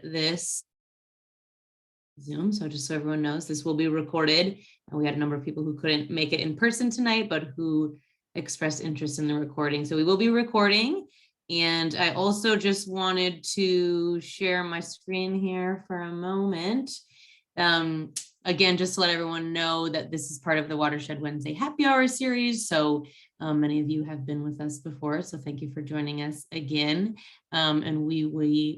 this Zoom. So just so everyone knows, this will be recorded. And we had a number of people who couldn't make it in person tonight, but who expressed interest in the recording. So we will be recording. And I also just wanted to share my screen here for a moment. Again, just to let everyone know that this is part of the Watershed Wednesday Happy Hour series. So many of you have been with us before, so thank you for joining us again. And we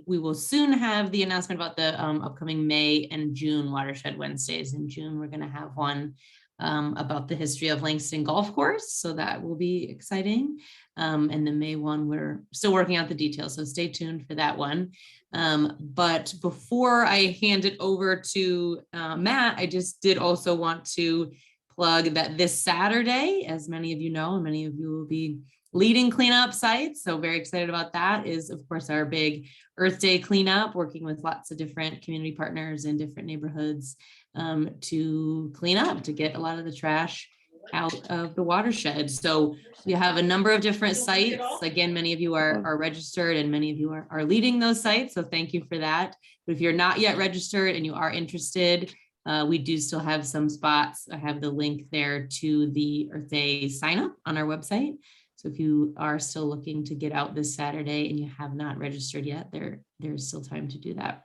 will soon have the announcement about the upcoming May and June Watershed Wednesdays. In June, we're going to have one about the history of Langston Golf Course, so that will be exciting. And the May one, we're still working out the details, so stay tuned for that one. But before I hand it over to Matt, I just did also want to plug that this Saturday, as many of you know, and many of you will be leading cleanup sites, so very excited about that, is of course our big Earth Day cleanup, working with lots of different community partners in different neighborhoods to clean up, to get a lot of the trash out of the watershed. So we have a number of different sites. Again, many of you are registered and many of you are leading those sites. So thank you for that. But if you're not yet registered and you are interested, we do still have some spots. I have the link there to the Earth Day sign up on our website. So if you are still looking to get out this Saturday and you have not registered yet, there's still time to do that.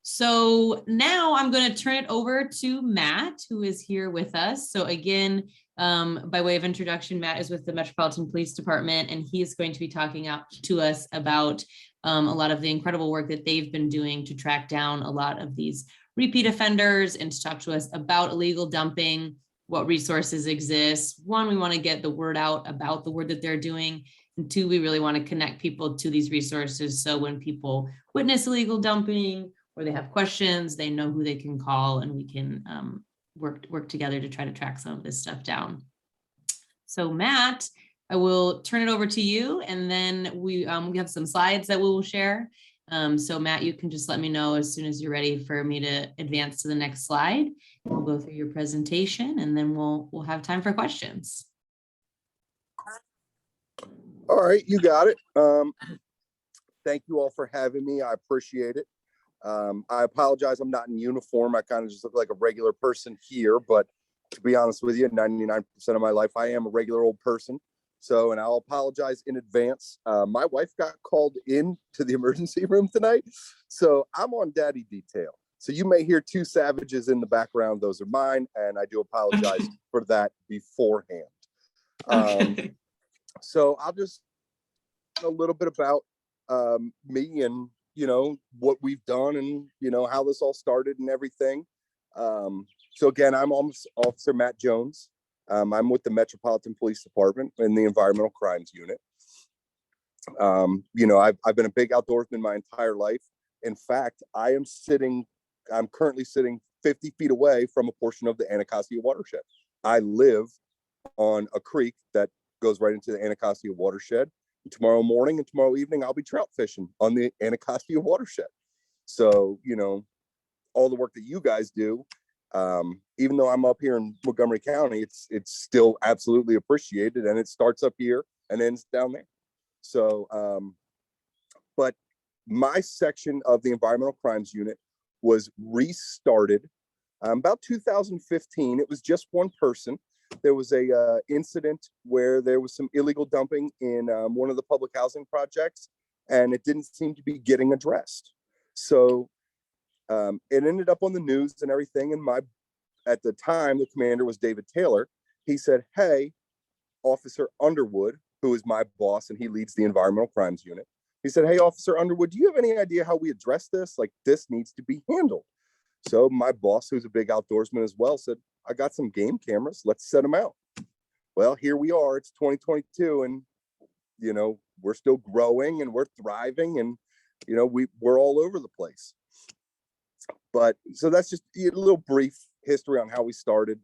So now I'm going to turn it over to Matt, who is here with us. So again, by way of introduction, Matt is with the Metropolitan Police Department, and he is going to be talking to us about a lot of the incredible work that they've been doing to track down a lot of these repeat offenders and to talk to us about illegal dumping, what resources exist. One, we want to get the word out about the work that they're doing. And two, we really want to connect people to these resources. So when people witness illegal dumping or they have questions, they know who they can call, and we can work together to try to track some of this stuff down. So Matt, I will turn it over to you, and then we have some slides that we will share. So Matt, you can just let me know as soon as you're ready for me to advance to the next slide. We'll go through your presentation, and then we'll have time for questions. All right, you got it. Thank you all for having me. I appreciate it. I apologize, I'm not in uniform. I kind of just look like a regular person here, but to be honest with you, 99% of my life, I am a regular old person. So, and I'll apologize in advance. My wife got called in to the emergency room tonight, so I'm on daddy detail. So you may hear two savages in the background. Those are mine, and I do apologize for that beforehand. So I'll just a little bit about me and what we've done and how this all started and everything. So again, I'm Officer Matt Jones. I'm with the Metropolitan Police Department in the Environmental Crimes Unit. I've been a big outdoorsman my entire life. In fact, I'm currently sitting 50 feet away from a portion of the Anacostia Watershed. I live on a creek that goes right into the Anacostia Watershed. Tomorrow morning and tomorrow evening, I'll be trout fishing on the Anacostia Watershed. So, all the work that you guys do, even though I'm up here in Montgomery County, it's still absolutely appreciated, and it starts up here and ends down there. So, but my section of the Environmental Crimes Unit was restarted about 2015. It was just one person. There was a incident where there was some illegal dumping in one of the public housing projects, and it didn't seem to be getting addressed. So it ended up on the news and everything. And at the time, the commander was David Taylor. He said, "Hey, Officer Underwood," who is my boss, and he leads the Environmental Crimes Unit. He said, "Hey, Officer Underwood, do you have any idea how we address this? Like, this needs to be handled." So my boss, who's a big outdoorsman as well, said, "I got some game cameras. Let's set them out." Well, here we are. It's 2022, and we're still growing and we're thriving, and we're all over the place. But so that's just a little brief history on how we started.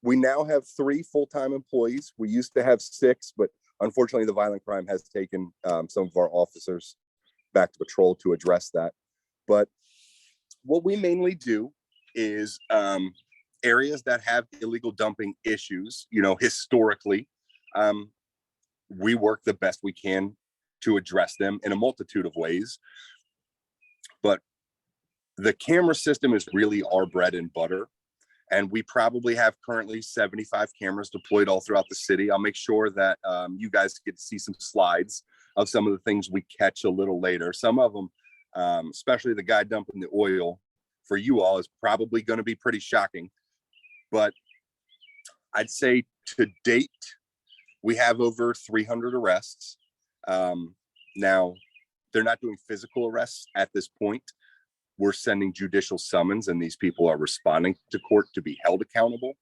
We now have 3 full-time employees. We used to have 6, but unfortunately, the violent crime has taken some of our officers back to patrol to address that. But what we mainly do is areas that have illegal dumping issues, historically, we work the best we can to address them in a multitude of ways. But the camera system is really our bread and butter. And we probably have currently 75 cameras deployed all throughout the city. I'll make sure that you guys get to see some slides of some of the things we catch a little later. Some of them, especially the guy dumping the oil, for you all is probably going to be pretty shocking. But I'd say to date, we have over 300 arrests. Now, they're not doing physical arrests at this point. We're sending judicial summons, and these people are responding to court to be held accountable.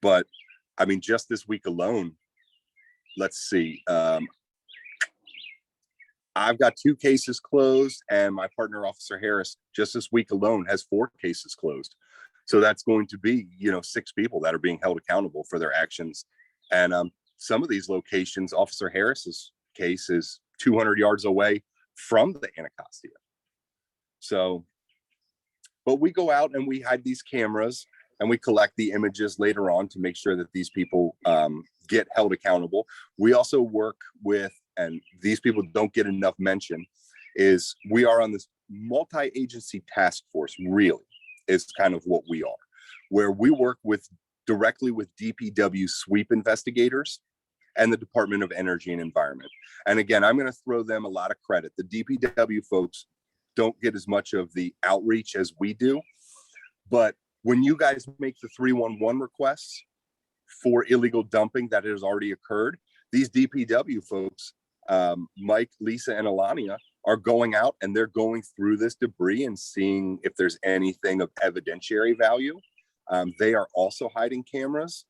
But I mean, just this week alone, let's see. I've got 2 cases closed, and my partner, Officer Harris, just this week alone has 4 cases closed. So that's going to be, 6 people that are being held accountable for their actions. And some of these locations, Officer Harris's case is 200 yards away from the Anacostia. So, but we go out and we hide these cameras and we collect the images later on to make sure that these people get held accountable. We also work with, and these people don't get enough mention, is we are on this multi-agency task force, really, is kind of what we are, where we work directly with DPW sweep investigators and the Department of Energy and Environment. And again, I'm going to throw them a lot of credit. The DPW folks don't get as much of the outreach as we do. But when you guys make the 311 requests for illegal dumping that has already occurred, these DPW folks, Mike, Lisa, and Alania, are going out and they're going through this debris and seeing if there's anything of evidentiary value. They are also hiding cameras.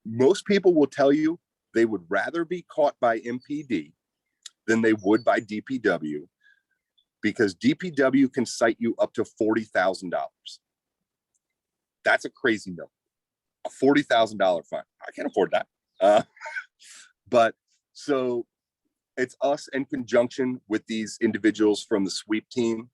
Most people will tell you they would rather be caught by MPD than they would by DPW, because DPW can cite you up to $40,000. That's a crazy number. A $40,000 fine. I can't afford that. But so it's us in conjunction with these individuals from the sweep team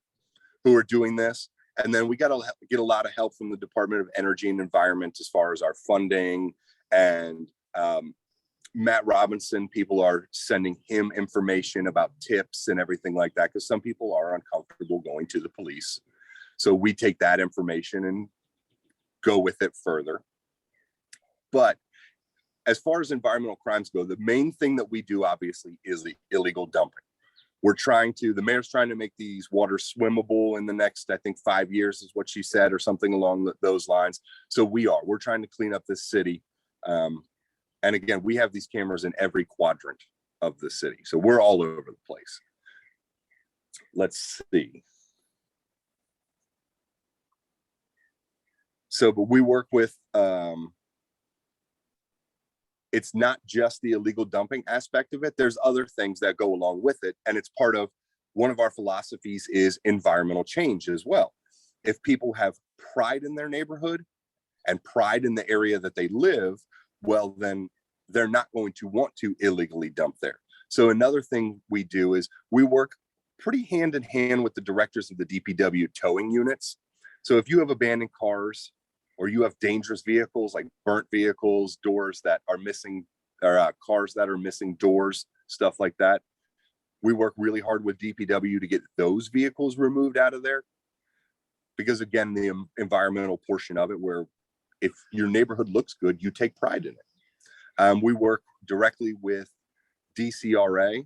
who are doing this. And then we got to get a lot of help from the Department of Energy and Environment as far as our funding. And Matt Robinson, people are sending him information about tips and everything like that, because some people are uncomfortable going to the police. So we take that information and go with it further. But as far as environmental crimes go, the main thing that we do, obviously, is the illegal dumping. The mayor's trying to make these waters swimmable in the next, I think, 5 years is what she said, or something along those lines. So we're trying to clean up this city. And again, we have these cameras in every quadrant of the city. So we're all over the place. Let's see. So, but we work with, it's not just the illegal dumping aspect of it. There's other things that go along with it. And it's part of one of our philosophies is environmental change as well. If people have pride in their neighborhood and pride in the area that they live, well, then they're not going to want to illegally dump there. So another thing we do is we work pretty hand in hand with the directors of the DPW towing units. So if you have abandoned cars, or you have dangerous vehicles like burnt vehicles, doors that are missing, or cars that are missing doors, stuff like that, we work really hard with DPW to get those vehicles removed out of there. Because again, the environmental portion of it, where if your neighborhood looks good, you take pride in it. We work directly with DCRA,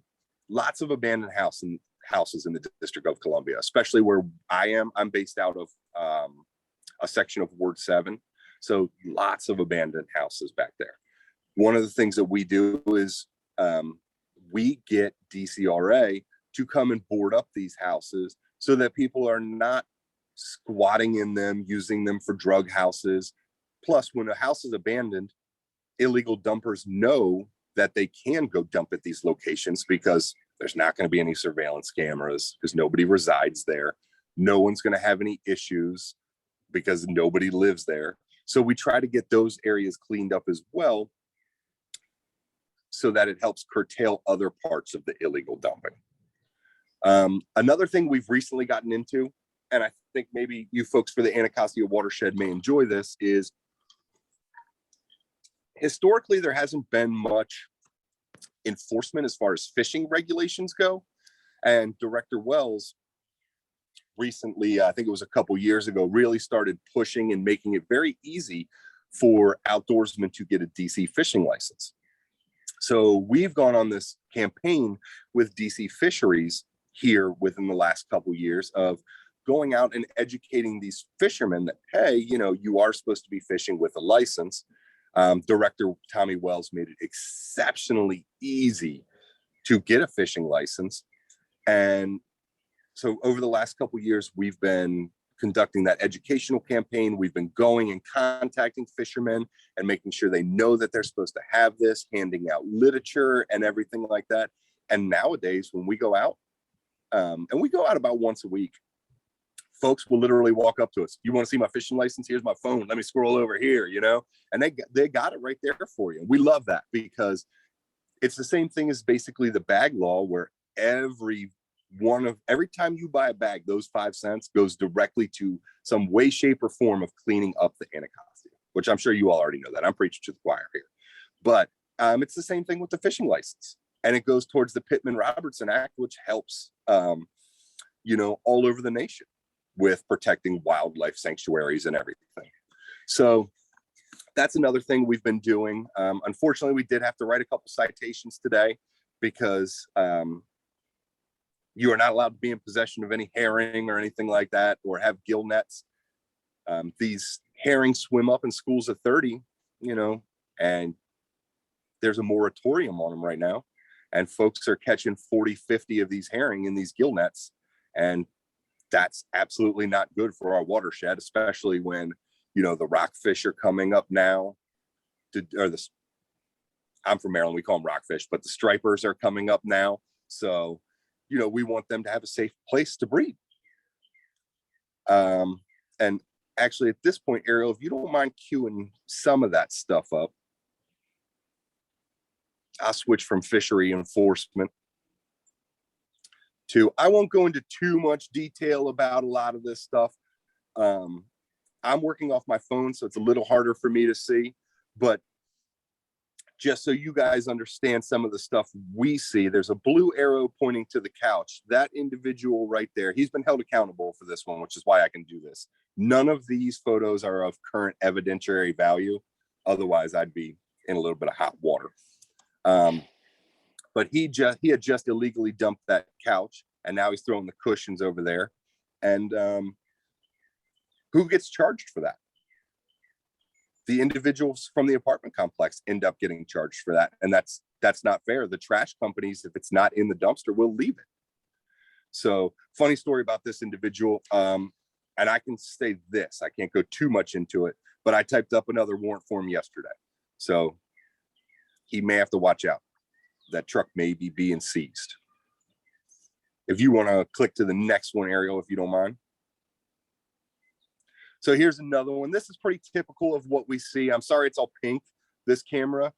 lots of abandoned houses in the District of Columbia, especially where I am. I'm based out of a section of Ward 7. So lots of abandoned houses back there. One of the things that we do is we get DCRA to come and board up these houses so that people are not squatting in them, using them for drug houses. Plus, when a house is abandoned, illegal dumpers know that they can go dump at these locations because there's not going to be any surveillance cameras, because nobody resides there. No one's going to have any issues because nobody lives there. So we try to get those areas cleaned up as well, so that it helps curtail other parts of the illegal dumping. Another thing we've recently gotten into, and I think maybe you folks for the Anacostia Watershed may enjoy this, is historically there hasn't been much enforcement as far as fishing regulations go. And Director Wells recently, I think it was a couple years ago, really started pushing and making it very easy for outdoorsmen to get a DC fishing license. So we've gone on this campaign with DC Fisheries here within the last couple years of going out and educating these fishermen that, hey, you know, you are supposed to be fishing with a license. Director Tommy Wells made it exceptionally easy to get a fishing license. And so over the last couple of years, we've been conducting that educational campaign. We've been going and contacting fishermen and making sure they know that they're supposed to have this, handing out literature and everything like that. And nowadays, when we go out, and we go out about once a week, folks will literally walk up to us. You want to see my fishing license? Here's my phone. Let me scroll over here, you know, and they got it right there for you. We love that because it's the same thing as basically the bag law, where every time you buy a bag, those 5 cents goes directly to some way, shape, or form of cleaning up the Anacostia, which I'm sure you all already know that. I'm preaching to the choir here. But it's the same thing with the fishing license. And it goes towards the Pittman-Robertson Act, which helps, you know, all over the nation with protecting wildlife sanctuaries and everything. So that's another thing we've been doing. Unfortunately, we did have to write a couple citations today because you are not allowed to be in possession of any herring or anything like that, or have gill nets. These herring swim up in schools of 30, you know, and there's a moratorium on them right now. And folks are catching 40, 50 of these herring in these gill nets. And that's absolutely not good for our watershed, especially when, you know, the rockfish are coming up now. I'm from Maryland, we call them rockfish, but the stripers are coming up now. So, you know, we want them to have a safe place to breed. And actually at this point, Ariel, if you don't mind queuing some of that stuff up, I'll switch from fishery enforcement to, I won't go into too much detail about a lot of this stuff. I'm working off my phone, so it's a little harder for me to see, but just so you guys understand some of the stuff we see, there's a blue arrow pointing to the couch. That individual right there, he's been held accountable for this one, which is why I can do this. None of these photos are of current evidentiary value. Otherwise, I'd be in a little bit of hot water. But he had just illegally dumped that couch, and now he's throwing the cushions over there. And who gets charged for that? The individuals from the apartment complex end up getting charged for that. And that's not fair. The trash companies, if it's not in the dumpster, will leave it. So funny story about this individual. And I can say this, I can't go too much into it, but I typed up another warrant for him yesterday. So he may have to watch out. That truck may be being seized. If you want to click to the next one, Ariel, if you don't mind. So here's another one. This is pretty typical of what we see. I'm sorry it's all pink. This camera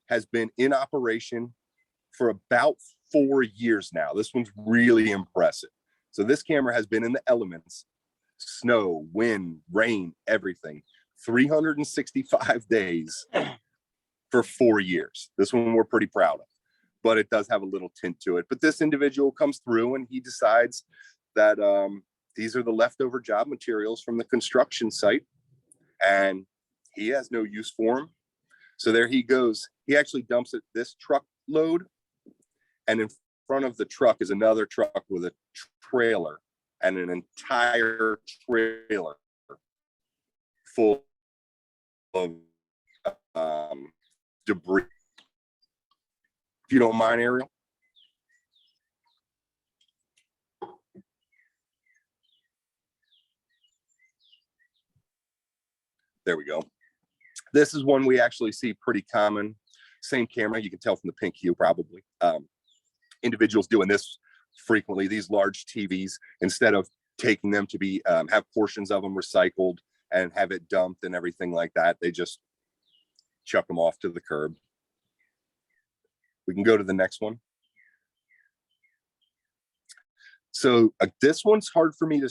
has been in operation for about 4 years now. This one's really impressive. So this camera has been in the elements, snow, wind, rain, everything, 365 days for 4 years. This one we're pretty proud of, but it does have a little tint to it. But this individual comes through and he decides that these are the leftover job materials from the construction site, and he has no use for them. So there he goes. He actually dumps it this truckload, and in front of the truck is another truck with a trailer, and an entire trailer full of debris. If you don't mind, Ariel. There we go. This is one we actually see pretty common. Same camera, you can tell from the pink hue probably. Individuals doing this frequently, these large TVs, instead of taking them to be, have portions of them recycled and have it dumped and everything like that, they just chuck them off to the curb. We can go to the next one. So this one's hard for me to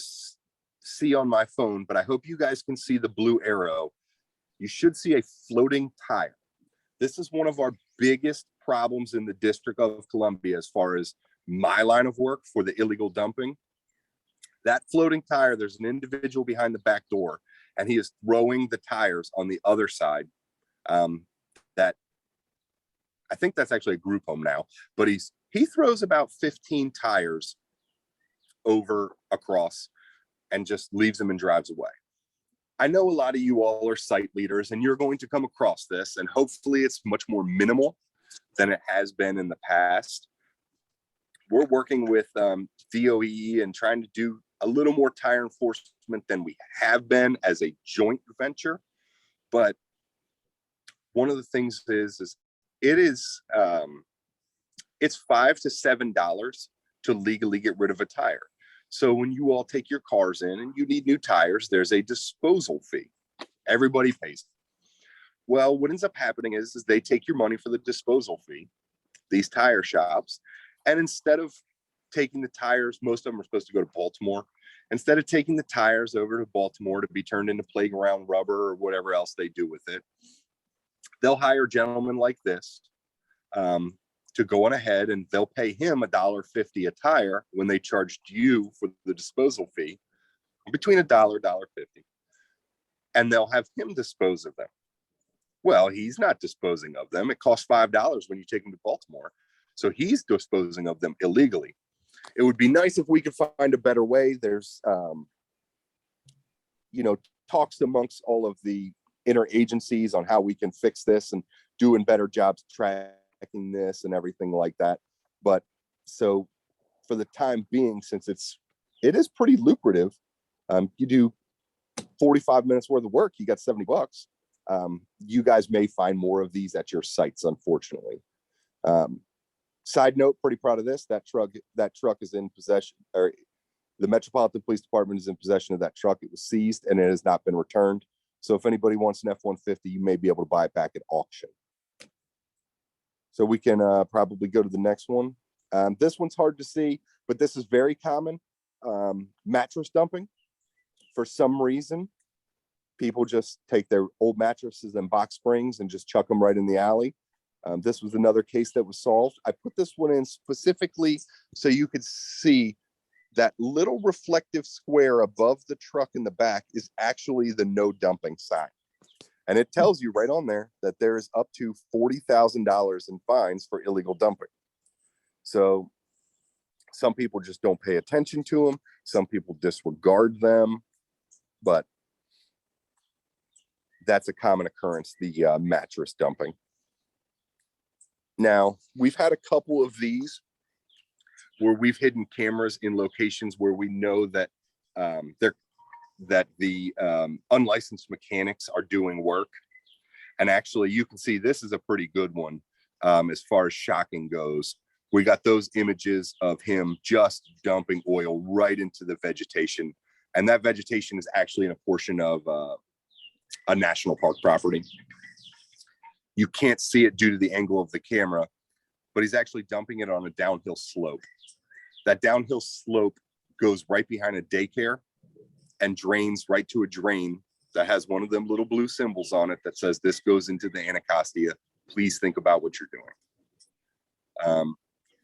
see on my phone, but I hope you guys can see the blue arrow. You should see a floating tire. This is one of our biggest problems in the District of Columbia as far as my line of work for the illegal dumping. That floating tire, there's an individual behind the back door, and he is throwing the tires on the other side. That I think that's actually a group home now, but he throws about 15 tires over across and just leaves them and drives away. I know a lot of you all are site leaders, and you're going to come across this, and hopefully it's much more minimal than it has been in the past. We're working with DOE and trying to do a little more tire enforcement than we have been as a joint venture. But one of the things is it's $5 to $7 to legally get rid of a tire. So when you all take your cars in and you need new tires, there's a disposal fee. Everybody pays. Well, what ends up happening is they take your money for the disposal fee, these tire shops, and instead of taking the tires, most of them are supposed to go to Baltimore. Instead of taking the tires over to Baltimore to be turned into playground rubber or whatever else they do with it, they'll hire gentlemen like this to go on ahead, and they'll pay him $1.50 a tire when they charged you for the disposal fee, between $1, $1.50, and they'll have him dispose of them. Well, he's not disposing of them. It costs $5 when you take them to Baltimore. So he's disposing of them illegally. It would be nice if we could find a better way. There's, talks amongst all of the interagencies on how we can fix this and doing better jobs tracking this and everything like that. But so for the time being, since it is pretty lucrative, you do 45 minutes worth of work, you got $70. You guys may find more of these at your sites, unfortunately. Side note, pretty proud of this. That truck is in possession, or the Metropolitan Police Department is in possession of that truck. It was seized and it has not been returned. So if anybody wants an F-150, you may be able to buy it back at auction. So we can probably go to the next one. This one's hard to see, but this is very common. Mattress dumping. For some reason, people just take their old mattresses and box springs and just chuck them right in the alley. This was another case that was solved. I put this one in specifically so you could see that little reflective square above the truck in the back is actually the no dumping sign. And it tells you right on there that there is up to $40,000 in fines for illegal dumping. So some people just don't pay attention to them. Some people disregard them, but that's a common occurrence, the mattress dumping. Now, we've had a couple of these where we've hidden cameras in locations where we know that the unlicensed mechanics are doing work. And actually, you can see this is a pretty good one as far as shocking goes. We got those images of him just dumping oil right into the vegetation. And that vegetation is actually in a portion of a national park property. You can't see it due to the angle of the camera, but he's actually dumping it on a downhill slope. That downhill slope goes right behind a daycare and drains right to a drain that has one of them little blue symbols on it that says this goes into the Anacostia. Please think about what you're doing.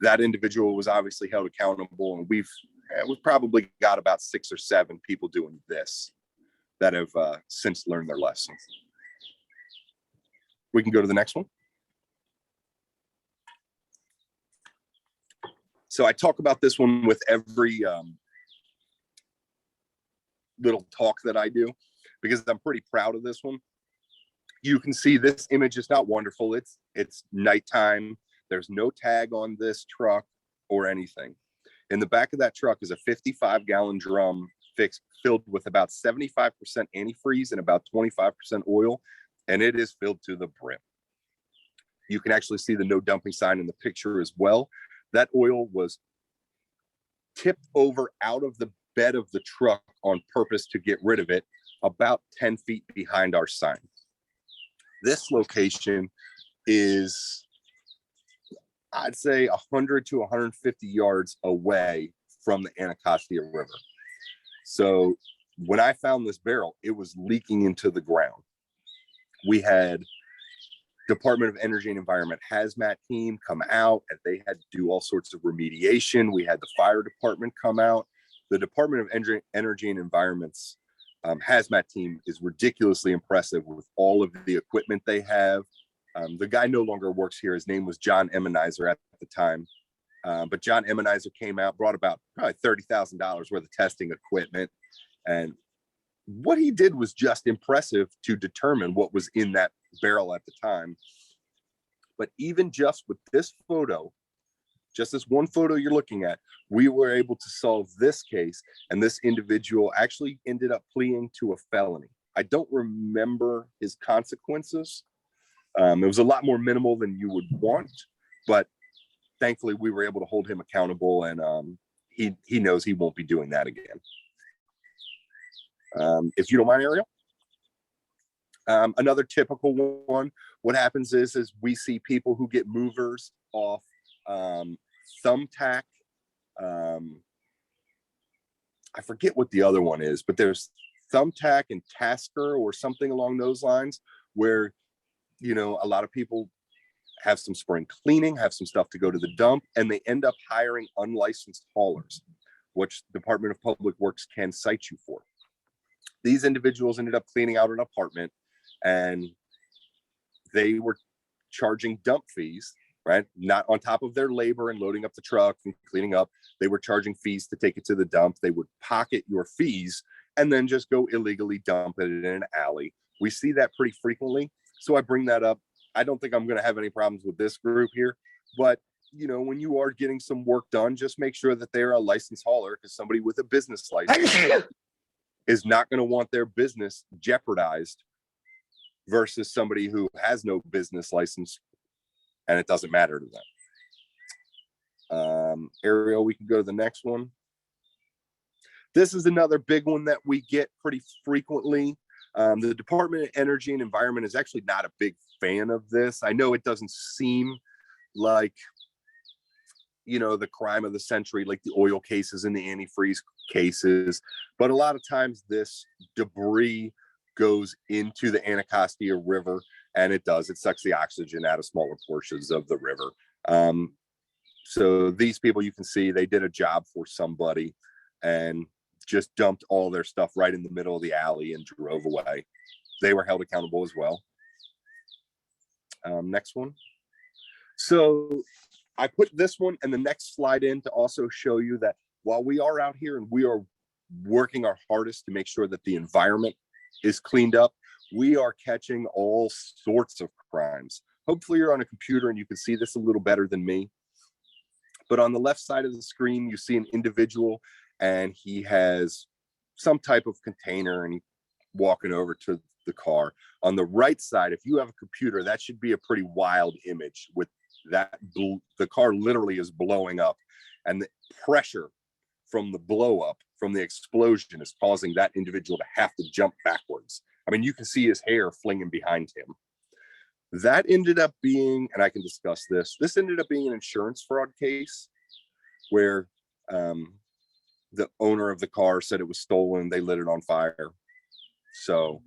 That individual was obviously held accountable, and we've probably got about 6 or 7 people doing this that have since learned their lesson. We can go to the next one. So I talk about this one with every little talk that I do because I'm pretty proud of this one. You can see this image is not wonderful. It's nighttime. There's no tag on this truck or anything. In the back of that truck is a 55-gallon drum filled with about 75% antifreeze and about 25% oil, and it is filled to the brim. You can actually see the no dumping sign in the picture as well. That oil was tipped over out of the bed of the truck on purpose to get rid of it about 10 feet behind our sign. This location is, I'd say, 100 to 150 yards away from the Anacostia River. So when I found this barrel, it was leaking into the ground. We had Department of Energy and Environment hazmat team come out, and they had to do all sorts of remediation. We had the fire department come out. the Department of Energy and Environment's hazmat team is ridiculously impressive with all of the equipment they have. The guy no longer works here. His name was John Emmenizer at the time. But John Emmenizer came out, brought about probably $30,000 worth of testing equipment. And what he did was just impressive to determine what was in that barrel at the time. But even just with this photo, just this one photo you're looking at, we were able to solve this case. And this individual actually ended up pleading to a felony. I don't remember his consequences. It was a lot more minimal than you would want, but thankfully we were able to hold him accountable, and he knows he won't be doing that again. If you don't mind, Ariel. Another typical one, what happens is we see people who get movers off thumbtack. I forget what the other one is, but there's thumbtack and tasker or something along those lines, where a lot of people have some spring cleaning, have some stuff to go to the dump, and they end up hiring unlicensed haulers, which Department of Public Works can cite you for. These individuals ended up cleaning out an apartment, and they were charging dump fees, right? Not on top of their labor and loading up the truck and cleaning up. They were charging fees to take it to the dump. They would pocket your fees and then just go illegally dump it in an alley. We see that pretty frequently. So I bring that up. I don't think I'm going to have any problems with this group here, but when you are getting some work done, just make sure that they're a licensed hauler, because somebody with a business license is not going to want their business jeopardized versus somebody who has no business license and it doesn't matter to them. Ariel, we can go to the next one. This is another big one that we get pretty frequently. The Department of Energy and Environment is actually not a big fan of this. I know it doesn't seem like, the crime of the century, like the oil cases and the antifreeze cases, but a lot of times this debris goes into the Anacostia River, and it sucks the oxygen out of smaller portions of the river. So these people, you can see they did a job for somebody and just dumped all their stuff right in the middle of the alley and drove away. They were held accountable as well. Next one. So I put this one and the next slide in to also show you that while we are out here and we are working our hardest to make sure that the environment is cleaned up, we are catching all sorts of crimes. Hopefully you're on a computer and you can see this a little better than me. But on the left side of the screen, you see an individual and he has some type of container and he's walking over to the car. On the right side, if you have a computer, that should be a pretty wild image with that. The car literally is blowing up, and the pressure from the blow up, from the explosion, is causing that individual to have to jump backwards. I mean, you can see his hair flinging behind him. That ended up being, and I can discuss this ended up being an insurance fraud case where the owner of the car said it was stolen. They lit it on fire. So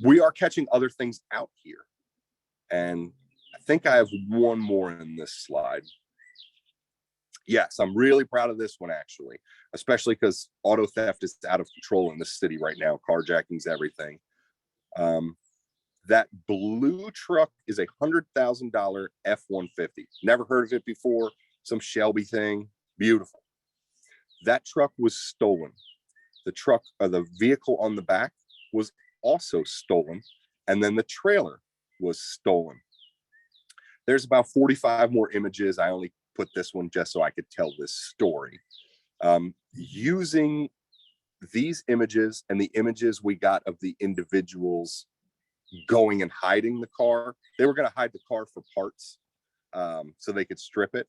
we are catching other things out here. And I think I have one more in this slide. Yes, I'm really proud of this one, actually, especially because auto theft is out of control in this city right now. Carjacking's everything. That blue truck is a $100,000 F-150. Never heard of it before. Some Shelby thing. Beautiful. That truck was stolen. The truck, or the vehicle on the back, was also stolen. And then the trailer was stolen. There's about 45 more images. I only put this one just so I could tell this story. Using these images and the images we got of the individuals going and hiding the car, they were going to hide the car for parts so they could strip it.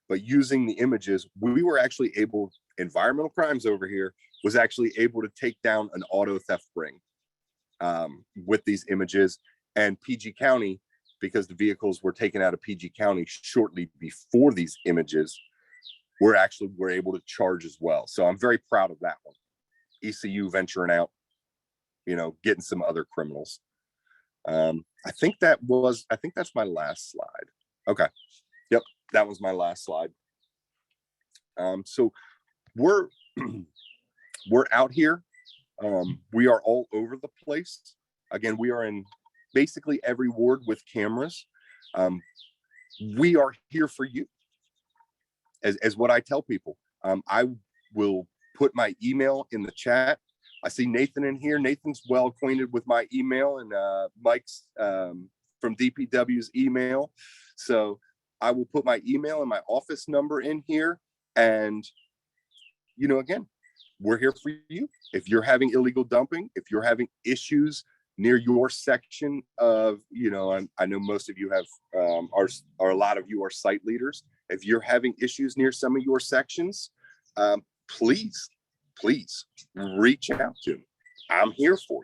But using the images, we were actually able, environmental crimes over here was actually able to take down an auto theft ring with these images. And PG County, because the vehicles were taken out of PG County shortly before these images, we're able to charge as well. So I'm very proud of that one. ECU venturing out, getting some other criminals. I think that's my last slide. Okay. Yep. That was my last slide. So we're we're out here. We are all over the place. Again, we are in basically every ward with cameras. We are here for you. As what I tell people, I will put my email in the chat. I see Nathan in here. Nathan's well acquainted with my email, and Mike's from DPW's email. So I will put my email and my office number in here. And, you know, again, we're here for you. If you're having illegal dumping, if you're having issues near your section of, you know, I know most of you have, are a lot of you are site leaders. If you're having issues near some of your sections, please reach out to me. I'm here for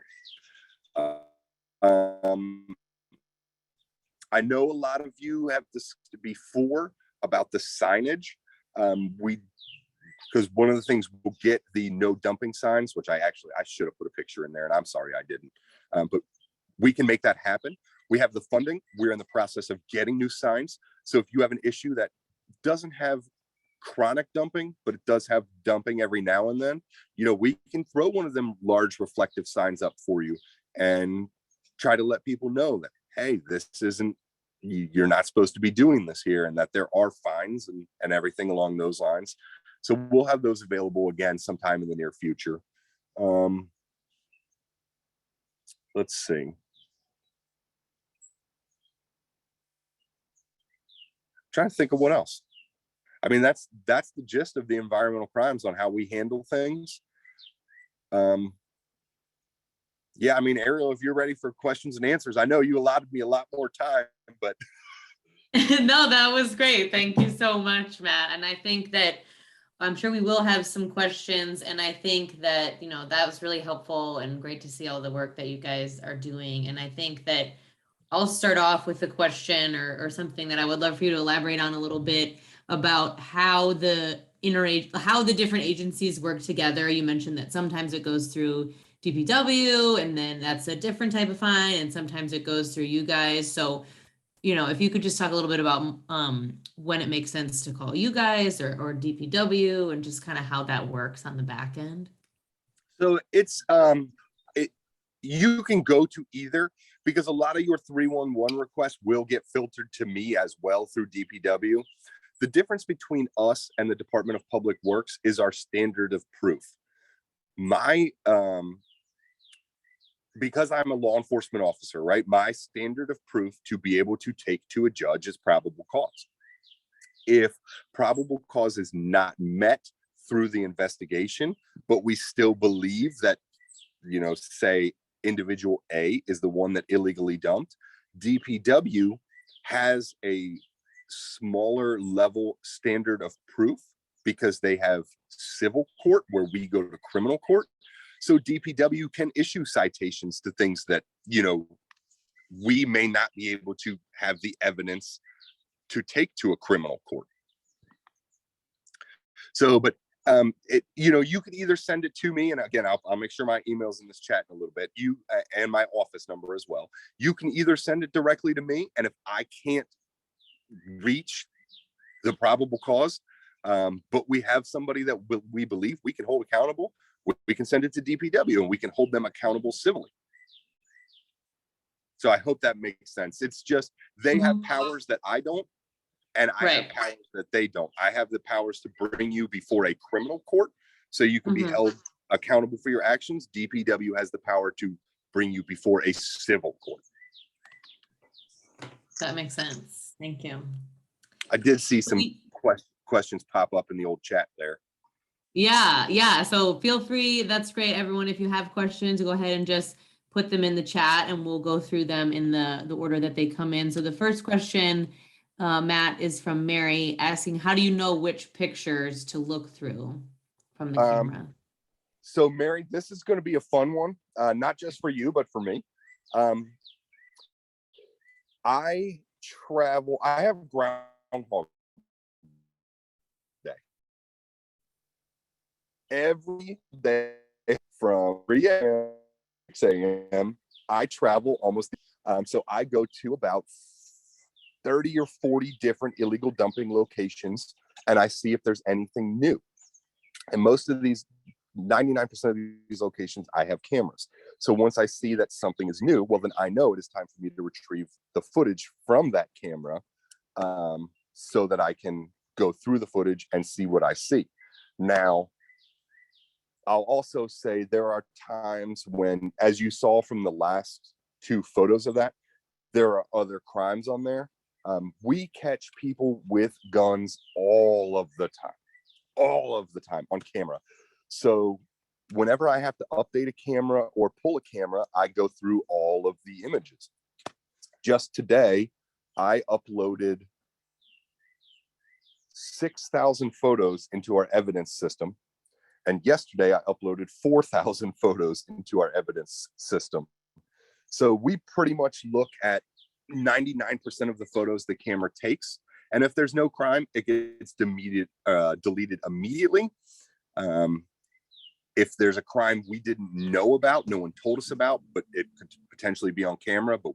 you. I know a lot of you have discussed before about the signage. Because one of the things, we'll get the no dumping signs, which I should have put a picture in there, and I'm sorry I didn't. But we can make that happen. We have the funding. We're in the process of getting new signs. So if you have an issue that doesn't have chronic dumping, but it does have dumping every now and then, you know, we can throw one of them large reflective signs up for you and try to let people know that, hey, this isn't, you're not supposed to be doing this here, and that there are fines and everything along those lines. So we'll have those available again sometime in the near future. Let's see. Trying to think of what else. I mean, that's the gist of the environmental crimes on how we handle things. Yeah, I mean, Ariel, if you're ready for questions and answers, I know you allotted me a lot more time, but. No, that was great. Thank you so much, Matt. And I think that I'm sure we will have some questions. And I think that, you know, that was really helpful and great to see all the work that you guys are doing. And I think that I'll start off with a question or something that I would love for you to elaborate on a little bit about how the different agencies work together. You mentioned that sometimes it goes through DPW, and then that's a different type of fine, and sometimes it goes through you guys. So, you know, if you could just talk a little bit about when it makes sense to call you guys or DPW, and just kind of how that works on the back end. So it's you can go to either, because a lot of your 311 requests will get filtered to me as well through DPW. The difference between us and the Department of Public Works is our standard of proof. Because I'm a law enforcement officer, right? My standard of proof to be able to take to a judge is probable cause. If probable cause is not met through the investigation, but we still believe that, you know, say individual A is the one that illegally dumped, DPW has a smaller level standard of proof because they have civil court where we go to criminal court. So DPW can issue citations to things that, you know, we may not be able to have the evidence to take to a criminal court. So, but you know, you can either send it to me, and again, I'll make sure my email's in this chat in a little bit. You and my office number as well. You can either send it directly to me, and if I can't reach the probable cause, but we have somebody that we believe we can hold accountable, we can send it to DPW and we can hold them accountable civilly. So I hope that makes sense. It's just they have powers that I don't, and I have powers that they don't. I have the powers to bring you before a criminal court so you can be held accountable for your actions. DPW has the power to bring you before a civil court. That makes sense. Thank you. I did see some questions pop up in the old chat there. Yeah. So feel free. That's great, everyone. If you have questions, go ahead and just put them in the chat, and we'll go through them in the order that they come in. So the first question, Matt, is from Mary, asking, how do you know which pictures to look through from the camera? So Mary, this is going to be a fun one, not just for you, but for me. I have groundhog day. Every day from 3 a.m. 6 a.m. I travel almost, so I go to about 30 or 40 different illegal dumping locations, and I see if there's anything new. And most of these 99% of these locations, I have cameras. So once I see that something is new, well, then I know it is time for me to retrieve the footage from that camera, so that I can go through the footage and see what I see. Now, I'll also say there are times when, as you saw from the last 2 photos of that, there are other crimes on there. We catch people with guns all of the time on camera. So whenever I have to update a camera or pull a camera, I go through all of the images. Just today, I uploaded 6,000 photos into our evidence system. And yesterday I uploaded 4,000 photos into our evidence system. So we pretty much look at 99% of the photos the camera takes. And if there's no crime, it gets deleted immediately. If there's a crime we didn't know about, no one told us about, but it could potentially be on camera, but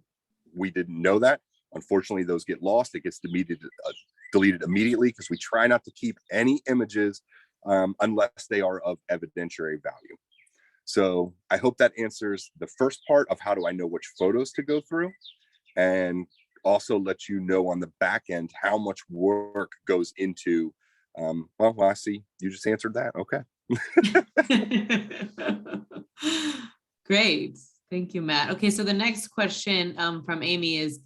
we didn't know that, unfortunately, those get lost. It gets deleted immediately, because we try not to keep any images unless they are of evidentiary value. So I hope that answers the first part of how do I know which photos to go through, and also let you know on the back end how much work goes into, well, I see you just answered that. Okay. Great. Thank you, Matt. Okay, so the next question from Amy is,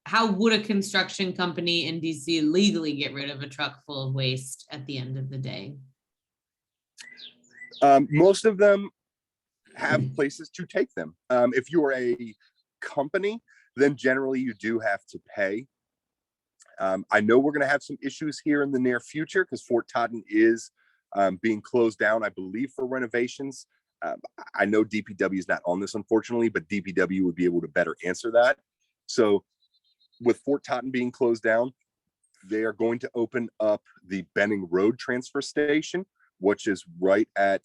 how would a construction company in DC legally get rid of a truck full of waste at the end of the day? Most of them have places to take them. If you are a company, then generally you do have to pay. I know we're going to have some issues here in the near future, because Fort Totten is being closed down, I believe, for renovations. I know DPW is not on this, unfortunately, but DPW would be able to better answer that. So with Fort Totten being closed down, they are going to open up the Benning Road transfer station, which is right at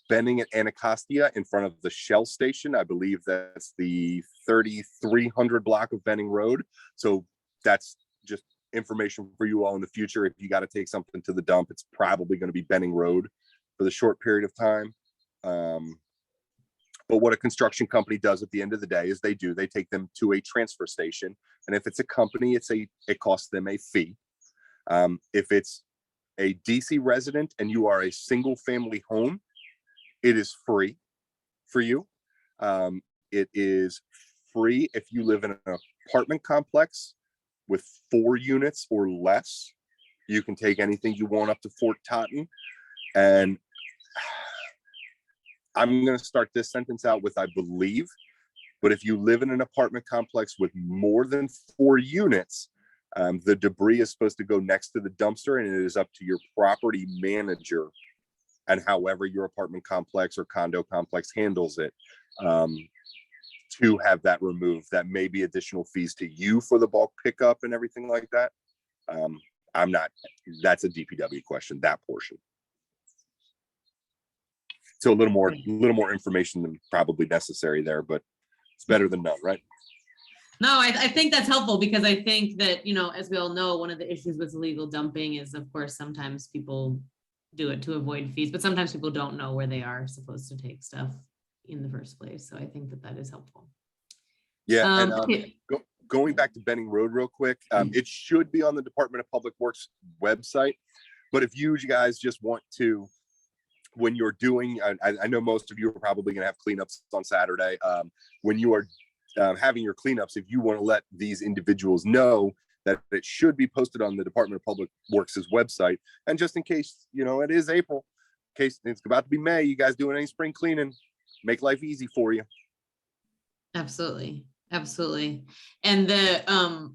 Benning and Anacostia, in front of the Shell station. I believe that's the 3300 block of Benning Road. So that's just information for you all in the future. If you got to take something to the dump, it's probably going to be Benning Road for the short period of time. But what a construction company does at the end of the day is they take them to a transfer station. And if it's a company, it costs them a fee. If it's a DC resident and you are a single family home, it is free for you. It is free if you live in an apartment complex with 4 units or less. You can take anything you want up to Fort Totten. And I'm going to start this sentence out with I believe, but if you live in an apartment complex with more than 4 units, the debris is supposed to go next to the dumpster, and it is up to your property manager, and however your apartment complex or condo complex handles it, to have that removed. That may be additional fees to you for the bulk pickup and everything like that. That's a DPW question, that portion. So a little more information than probably necessary there, but it's better than none, right? No, I think that's helpful, because I think that, as we all know, one of the issues with illegal dumping is, of course, sometimes people do it to avoid fees, but sometimes people don't know where they are supposed to take stuff in the first place. So I think that is helpful. Yeah, and okay. Going back to Benning Road real quick, it should be on the Department of Public Works website, but if you guys just want to, when you're doing, I know most of you are probably going to have cleanups on Saturday. When you are having your cleanups, if you want to let these individuals know that it should be posted on the Department of Public Works' website, and just in case, it is April, in case it's about to be May, you guys doing any spring cleaning, make life easy for you. Absolutely. And the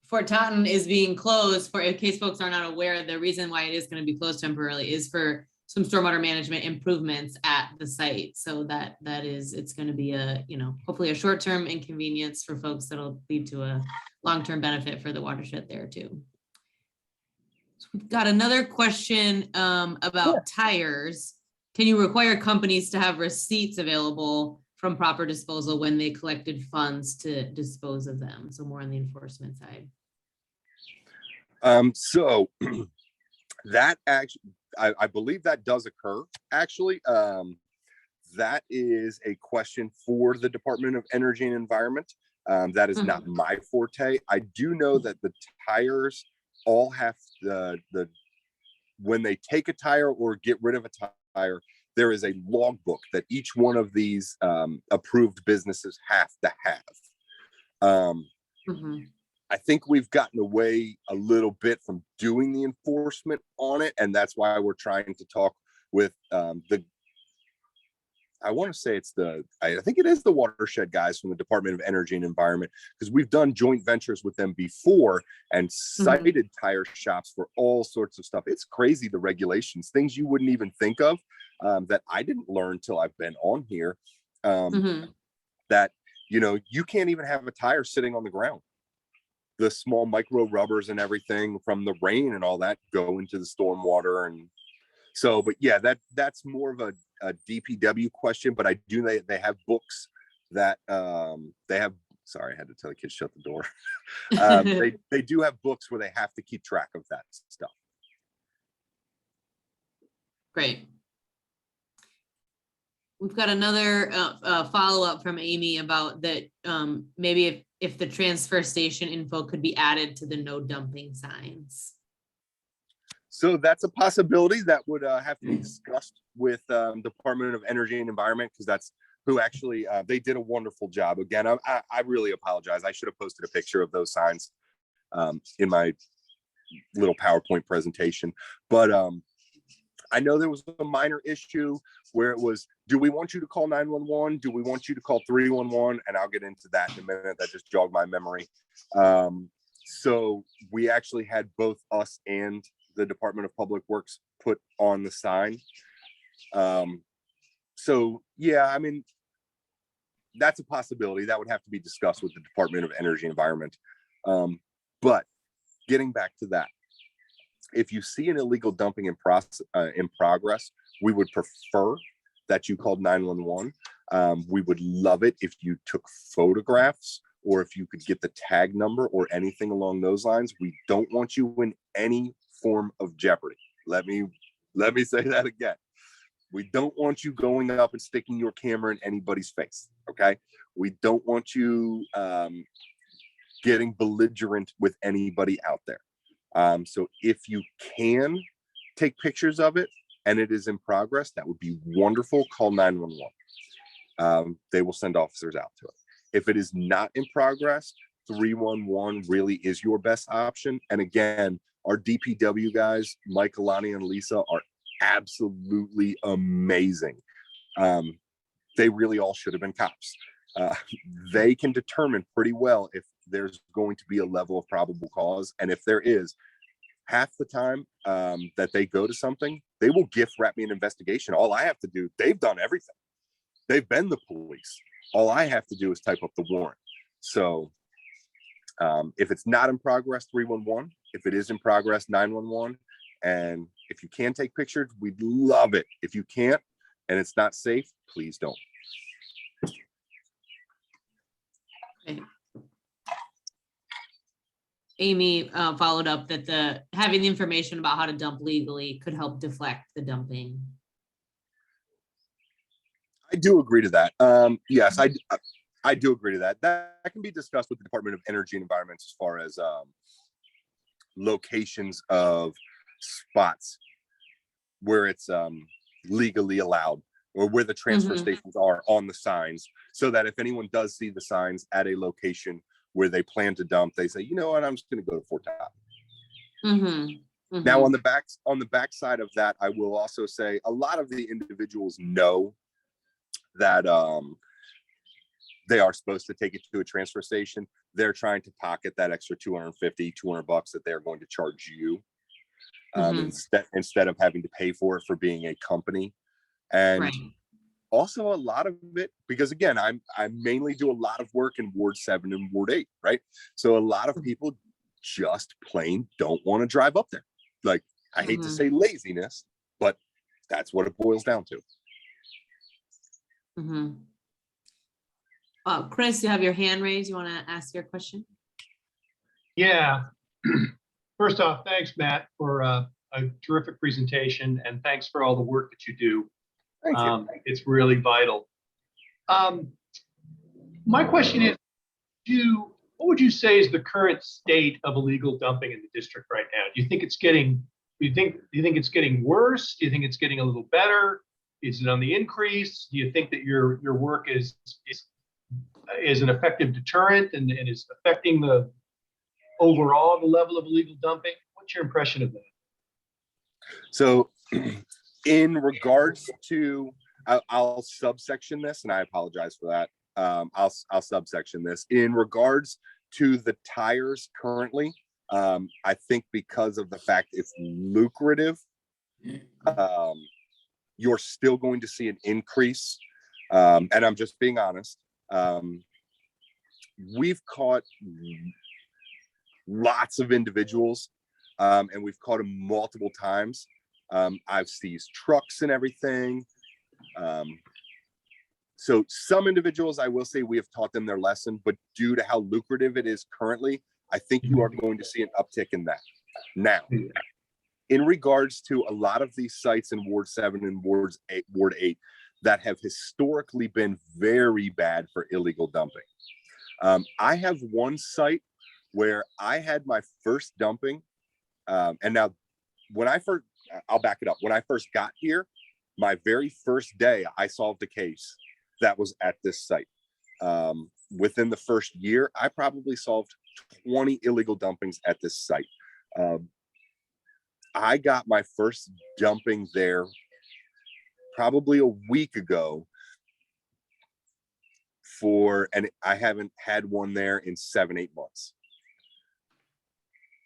Fort Totten is being closed, for in case folks are not aware, the reason why it is going to be closed temporarily is for some stormwater management improvements at the site. So it's going to be hopefully a short-term inconvenience for folks that'll lead to a long-term benefit for the watershed there too. So we've got another question about tires. Can you require companies to have receipts available from proper disposal when they collected funds to dispose of them? So more on the enforcement side. So that actually, I believe that does occur, actually. That is a question for the Department of Energy and Environment. That is not my forte. I do know that the tires all have when they take a tire or get rid of a tire, there is a logbook that each one of these approved businesses have to have. I think we've gotten away a little bit from doing the enforcement on it, and that's why we're trying to talk with I want to say I think it is the watershed guys from the Department of Energy and Environment, because we've done joint ventures with them before and cited tire shops for all sorts of stuff. It's crazy, the regulations, things you wouldn't even think of, that I didn't learn till I've been on here, that, you can't even have a tire sitting on the ground. The small micro rubbers and everything from the rain and all that go into the storm water. And so, but yeah, that's more of a DPW question, but I do know they have books that they have. Sorry, I had to tell the kids shut the door. They do have books where they have to keep track of that stuff. Great. We've got another follow-up from Amy about that. Maybe if the transfer station info could be added to the no dumping signs. So that's a possibility that would have to be discussed with Department of Energy and Environment, because that's who actually, they did a wonderful job. Again, I really apologize. I should have posted a picture of those signs in my little PowerPoint presentation. But I know there was a minor issue where it was, do we want you to call 911? Do we want you to call 311? And I'll get into that in a minute. That just jogged my memory. So we actually had both us and the Department of Public Works put on the sign. So yeah, I mean, that's a possibility that would have to be discussed with the Department of Energy and Environment. But getting back to that, if you see an illegal dumping in progress, we would prefer that you called 911. We would love it if you took photographs, or if you could get the tag number or anything along those lines. We don't want you in any form of jeopardy. Let me say that again. We don't want you going up and sticking your camera in anybody's face. Okay. We don't want you getting belligerent with anybody out there. So if you can take pictures of it and it is in progress, that would be wonderful. Call 911. They will send officers out to it. If it is not in progress, 311 really is your best option. And again, our DPW guys, Mike, Alani, and Lisa, are absolutely amazing. They really all should have been cops. They can determine pretty well if there's going to be a level of probable cause. And if there is, half the time that they go to something, they will gift wrap me an investigation. All I have to do, they've done everything. They've been the police. All I have to do is type up the warrant. So if it's not in progress, 311. If it is in progress, 911. And if you can take pictures, we'd love it. If you can't and it's not safe, please don't. Okay. Amy followed up that having the information about how to dump legally could help deflect the dumping. I do agree to that. Yes, I do agree to that. That can be discussed with the Department of Energy and Environment as far as locations of spots where it's legally allowed, or where the transfer stations are on the signs, so that if anyone does see the signs at a location where they plan to dump, they say, you know what, I'm just going to go to Fort Top. Now on the back side of that, I will also say a lot of the individuals know that they are supposed to take it to a transfer station. They're trying to pocket that extra $250, $200 that they're going to charge you, instead of having to pay for it for being a company. And also a lot of it, because again, I mainly do a lot of work in Ward 7 and Ward 8, right? So a lot of people just plain don't want to drive up there. Like, I hate to say laziness, but that's what it boils down to. Chris, you have your hand raised. You want to ask your question? Yeah. First off, thanks, Matt, for a terrific presentation, and thanks for all the work that you do. Thank you. It's really vital. My question is, what would you say is the current state of illegal dumping in the district right now? Do you think it's getting, do you think it's getting worse? Do you think it's getting a little better? Is it on the increase? Do you think that your work is an effective deterrent and is affecting the overall the level of illegal dumping? What's your impression of that? So in regards to, I'll subsection this, and I apologize for that. I'll subsection this. In regards to the tires currently, I think because of the fact it's lucrative, you're still going to see an increase. And I'm just being honest. We've caught lots of individuals, and we've caught them multiple times. I've seized trucks and everything. So some individuals, I will say we have taught them their lesson, but due to how lucrative it is currently, I think you are going to see an uptick in that. Now, in regards to a lot of these sites in Ward 7 and Ward 8 that have historically been very bad for illegal dumping. I have one site where I had my first dumping, and now when I first, I'll back it up. When I first got here, my very first day, I solved a case that was at this site. Within the first year, I probably solved 20 illegal dumpings at this site. I got my first dumping there probably a week ago and I haven't had one there in 7-8 months.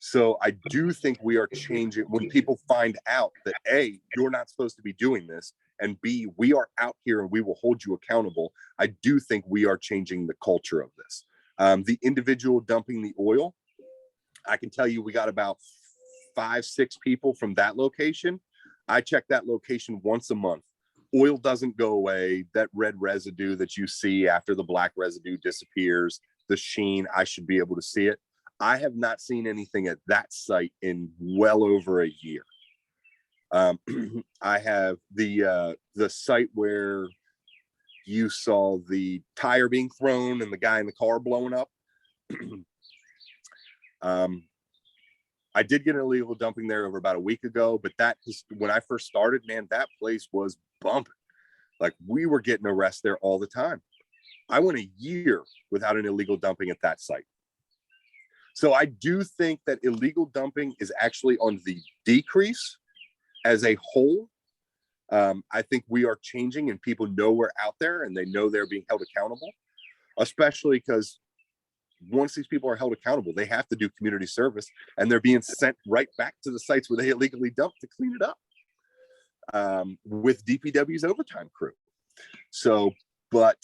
So I do think we are changing when people find out that A, you're not supposed to be doing this, and B, we are out here and we will hold you accountable. I do think we are changing the culture of this. The individual dumping the oil, I can tell you we got about 5-6 people from that location. I check that location once a month. Oil doesn't go away. That red residue that you see after the black residue disappears, the sheen, I should be able to see it. I have not seen anything at that site in well over a year. I have the site where you saw the tire being thrown and the guy in the car blowing up. I did get an illegal dumping there over about a week ago, but that is when I first started, man, that place was bumping. Like we were getting arrests there all the time. I went a year without an illegal dumping at that site. So I do think that illegal dumping is actually on the decrease as a whole. I think we are changing and people know we're out there and they know they're being held accountable, especially because once these people are held accountable, they have to do community service and they're being sent right back to the sites where they illegally dumped to clean it up with DPW's overtime crew. So, but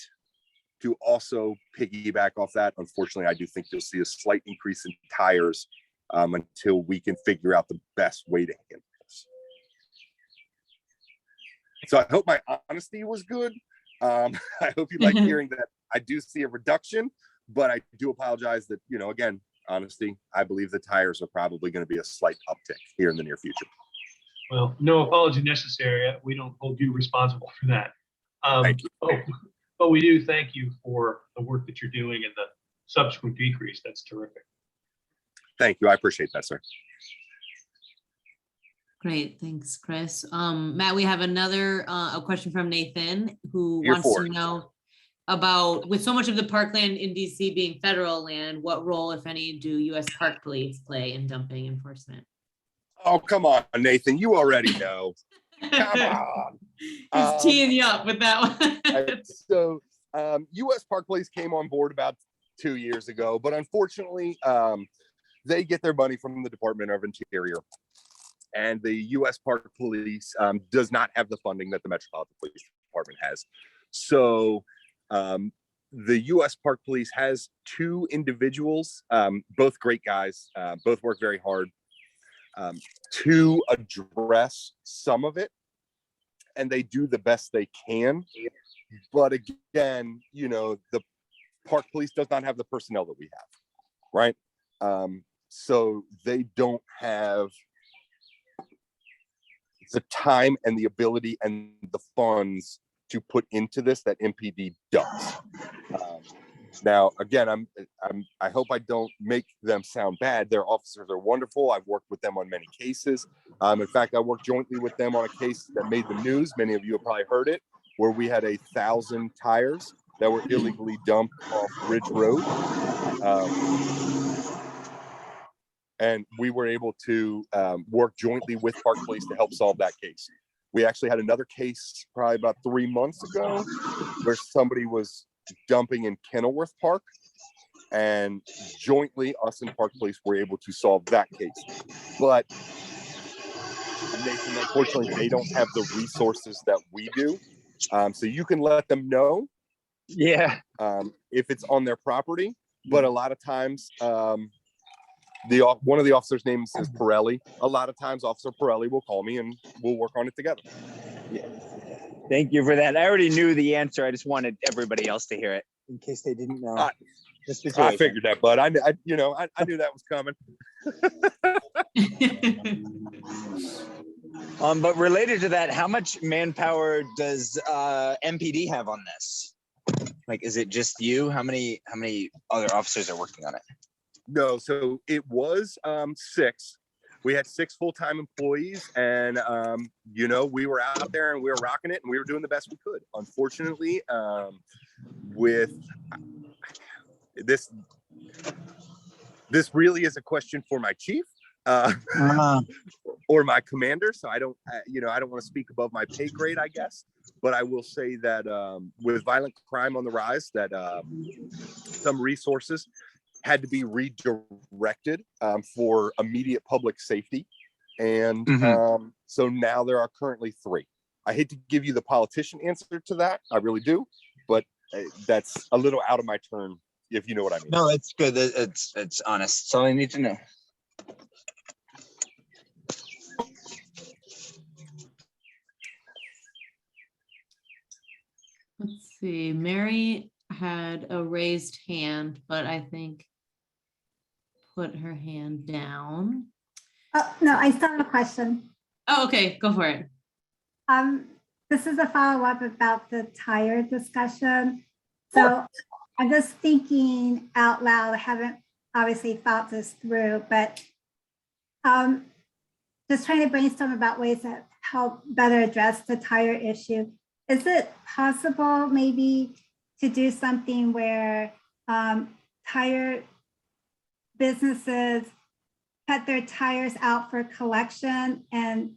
to also piggyback off that, unfortunately, I do think you'll see a slight increase in tires until we can figure out the best way to handle this. So I hope my honesty was good. I hope you like hearing that I do see a reduction, but I do apologize that, you know, again, honesty, I believe the tires are probably going to be a slight uptick here in the near future. Well, no apology necessary. We don't hold you responsible for that. Thank you. But we do thank you for the work that you're doing and the subsequent decrease. That's terrific. Thank you. I appreciate that, sir. Great, thanks, Chris. Matt, we have another a question from Nathan who Here wants for to it. know about, with so much of the parkland in DC being federal land, what role, if any, do U.S. Park Police play in dumping enforcement? Oh, come on, Nathan. You already know. Come on. He's teeing you up with that one. So U.S. Park Police came on board about 2 years ago, but unfortunately, they get their money from the Department of Interior. And the U.S. Park Police does not have the funding that the Metropolitan Police Department has. So the U.S. Park Police has 2 individuals, both great guys, both work very hard to address some of it. And they do the best they can. But again, you know, the Park Police does not have the personnel that we have, right? So they don't have the time and the ability and the funds to put into this that MPD does. Now, again, I hope I don't make them sound bad. Their officers are wonderful. I've worked with them on many cases. In fact, I worked jointly with them on a case that made the news. Many of you have probably heard it, where we had 1,000 tires that were illegally dumped off Ridge Road. And we were able to work jointly with Park Police to help solve that case. We actually had another case probably about 3 months ago where somebody was dumping in Kenilworth Park, and jointly us and Park Police were able to solve that case. But Nathan, unfortunately, they don't have the resources that we do. So you can let them know, if it's on their property. But a lot of times, one of the officers' names is Pirelli. A lot of times, Officer Pirelli will call me and we'll work on it together. Yeah. Thank you for that. I already knew the answer. I just wanted everybody else to hear it in case they didn't know. I figured that, but I knew that was coming. But related to that, how much manpower does MPD have on this? Like, is it just you? How many other officers are working on it? No, so it was 6. We had 6 full-time employees, and we were out there and we were rocking it and we were doing the best we could. Unfortunately, with this really is a question for my chief or my commander. So I don't want to speak above my pay grade, I guess. But I will say that with violent crime on the rise, that some resources had to be redirected for immediate public safety. And so now there are currently 3. I hate to give you the politician answer to that. I really do. But that's a little out of my turn, if you know what I mean. No, it's good. It's honest. That's all I need to know. Let's see. Mary had a raised hand, but I think put her hand down. Oh, no, I still have a question. Oh, okay. Go for it. This is a follow-up about the tire discussion. So I'm just thinking out loud. I haven't obviously thought this through, but just trying to brainstorm about ways that help better address the tire issue. Is it possible maybe to do something where tire businesses put their tires out for collection and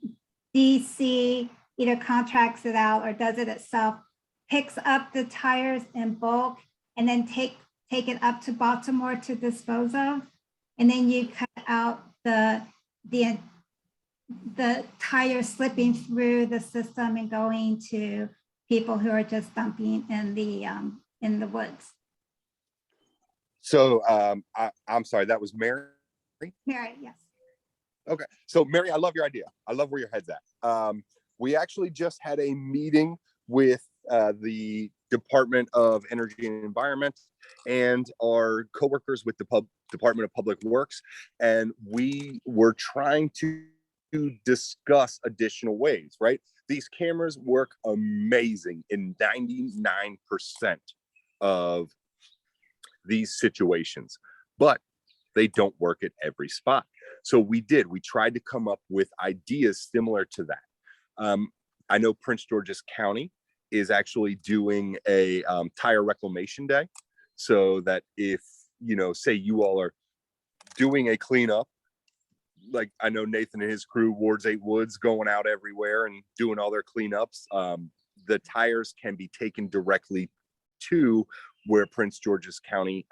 DC either contracts it out or does it itself, picks up the tires in bulk and then take it up to Baltimore to dispose of, and then you cut out the tire slipping through the system and going to people who are just dumping in the woods. So I'm sorry, that was Mary? Mary, yes. Okay, so Mary, I love your idea. I love where your head's at. We actually just had a meeting with the Department of Energy and Environment and our coworkers with the Department of Public Works, and we were trying to discuss additional ways, right? These cameras work amazing in 99% of these situations, but they don't work at every spot. So we tried to come up with ideas similar to that. I know Prince George's County is actually doing a tire reclamation day, so that if, say you all are doing a cleanup, like I know Nathan and his crew, Wards 8 Woods, going out everywhere and doing all their cleanups, the tires can be taken directly to where Prince George's County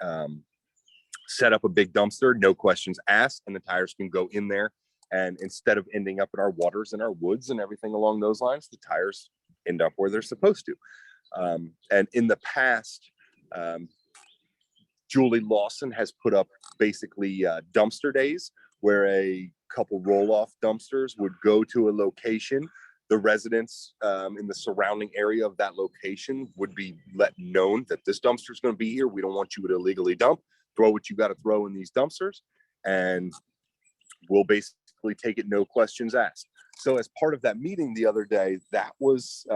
set up a big dumpster, no questions asked, and the tires can go in there. And instead of ending up in our waters and our woods and everything along those lines, the tires end up where they're supposed to. And in the past, Julie Lawson has put up basically dumpster days where a couple roll-off dumpsters would go to a location. The residents in the surrounding area of that location would be let known that this dumpster is going to be here. We don't want you to illegally dump. Throw what you got to throw in these dumpsters, and we'll basically take it, no questions asked. So as part of that meeting the other day, that was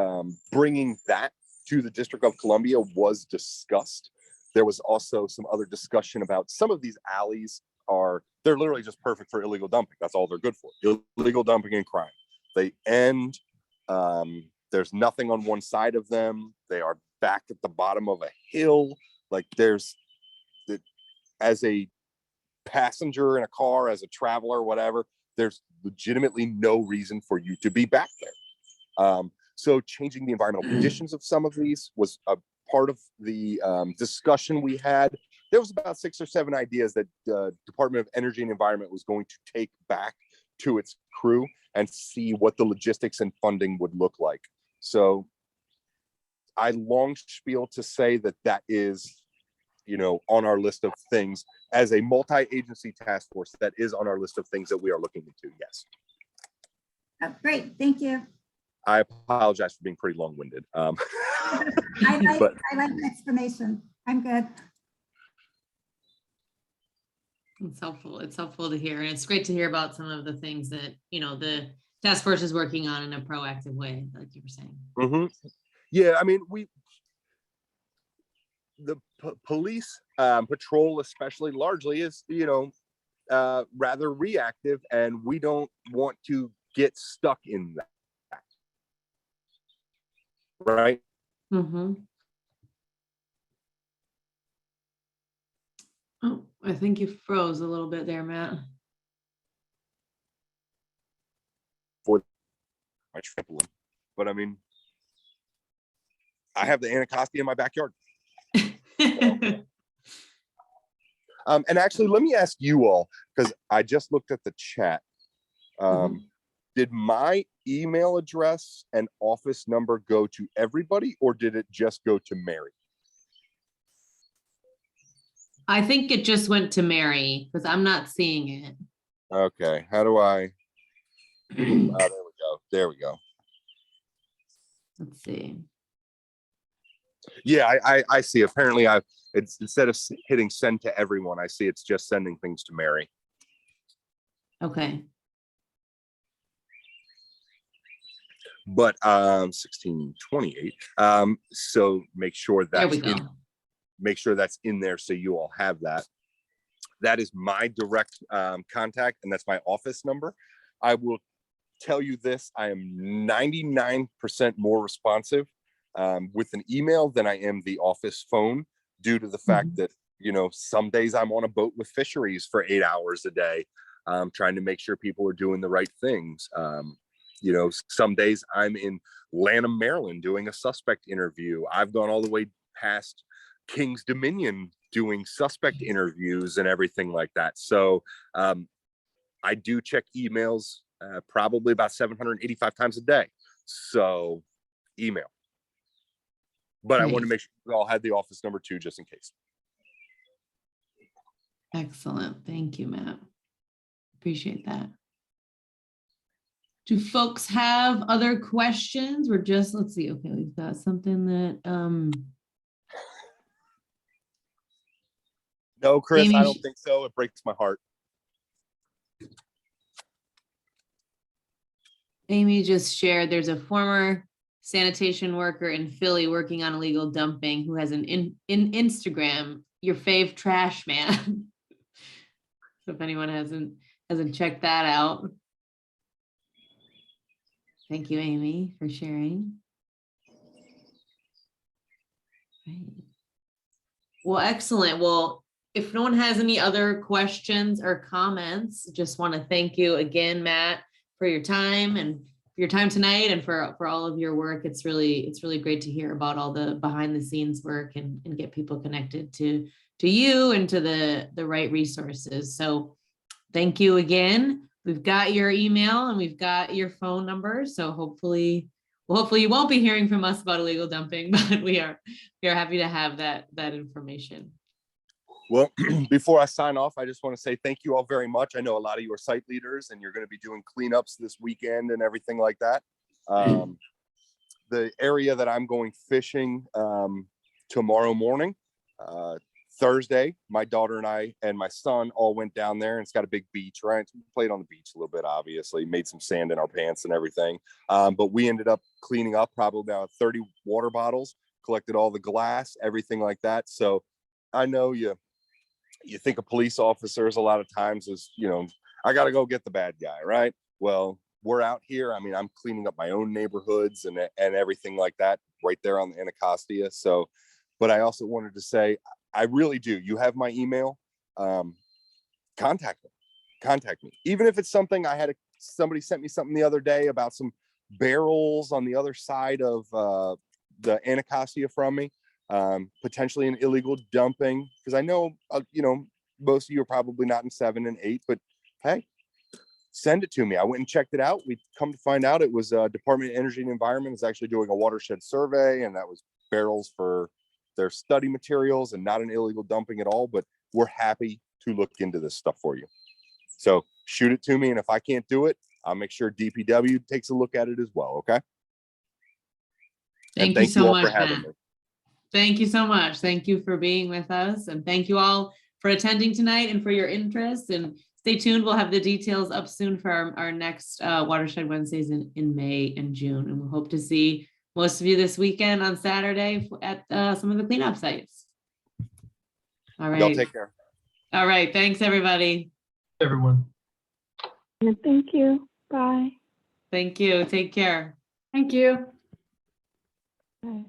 bringing that to the District of Columbia was discussed. There was also some other discussion about some of these alleys they're literally just perfect for illegal dumping. That's all they're good for. Illegal dumping and crime. They end, there's nothing on one side of them. They are back at the bottom of a hill. Like as a passenger in a car, as a traveler, whatever, there's legitimately no reason for you to be back there. So changing the environmental conditions of some of these was a part of the discussion we had. There was about 6 or 7 ideas that the Department of Energy and Environment was going to take back to its crew and see what the logistics and funding would look like. So I long spiel to say that is, on our list of things as a multi-agency task force, that is on our list of things that we are looking into. Yes. Oh, great, thank you. I apologize for being pretty long-winded. I like the explanation. I'm good. It's helpful. It's helpful to hear. And it's great to hear about some of the things that, the task force is working on in a proactive way, like you were saying. Mm-hmm. Yeah, I mean, the police patrol, especially largely, is, rather reactive, and we don't want to get stuck in that. Right? Mm-hmm. Oh, I think you froze a little bit there, Matt. For my trampoline, but I mean, I have the Anacostia in my backyard. And actually, let me ask you all, because I just looked at the chat. Did my email address and office number go to everybody, or did it just go to Mary? I think it just went to Mary because I'm not seeing it. Okay, how do I? Oh, there we go. There we go. Let's see. Yeah, I see. Apparently, it's instead of hitting send to everyone, I see it's just sending things to Mary. Okay. But 1628. So make sure There we that's go. make sure that's in there so you all have that. That is my direct contact, and that's my office number. I will tell you this: I am 99% more responsive with an email than I am the office phone, due to the fact that some days I'm on a boat with fisheries for 8 hours a day, trying to make sure people are doing the right things. Some days I'm in Lanham, Maryland, doing a suspect interview. I've gone all the way past King's Dominion doing suspect interviews and everything like that. So I do check emails probably about 785 times a day. So email. But I want to make sure we all had the office number too, just in case. Excellent. Thank you, Matt. Appreciate that. Do folks have other questions? We're just, let's see. Okay, we've got something that No, Chris, Amy, I don't think so. It breaks my heart. Amy just shared there's a former sanitation worker in Philly working on illegal dumping who has an in Instagram, your fave trash man. So if anyone hasn't checked that out. Thank you, Amy, for sharing. Right. Well, excellent. Well, if no one has any other questions or comments, just want to thank you again, Matt, for your time tonight and for all of your work. It's really great to hear about all the behind the scenes work and get people connected to you and to the right resources. So thank you again. We've got your email and we've got your phone number. So hopefully you won't be hearing from us about illegal dumping, but we are happy to have that information. Well, before I sign off, I just want to say thank you all very much. I know a lot of you are site leaders and you're going to be doing cleanups this weekend and everything like that. The area that I'm going fishing tomorrow morning, Thursday, my daughter and I and my son all went down there, and it's got a big beach, right? So we played on the beach a little bit, obviously, made some sand in our pants and everything. But we ended up cleaning up probably about 30 water bottles, collected all the glass, everything like that. So I know you think of police officers a lot of times as, I got to go get the bad guy, right? Well, we're out here. I mean, I'm cleaning up my own neighborhoods and everything like that right there on the Anacostia. So, but I also wanted to say, I really do. You have my email. Contact me. Even if it's something somebody sent me something the other day about some barrels on the other side of the Anacostia from me, potentially an illegal dumping. Because I know, most of you are probably not in 7 and 8, but hey, send it to me. I went and checked it out. We come to find out it was Department of Energy and Environment is actually doing a watershed survey, and that was barrels for their study materials and not an illegal dumping at all. But we're happy to look into this stuff for you. So shoot it to me, and if I can't do it, I'll make sure DPW takes a look at it as well. Okay. Thank you so all much, for having Matt. me. Thank you so much. Thank you for being with us, and thank you all for attending tonight and for your interest. And stay tuned. We'll have the details up soon for our next Watershed Wednesdays in May and June. And we'll hope to see most of you this weekend on Saturday at some of the cleanup sites. All Y'all right. take care. All right. Thanks, everybody. Everyone. Thank you. Bye. Thank you. Take care. Thank you. Bye.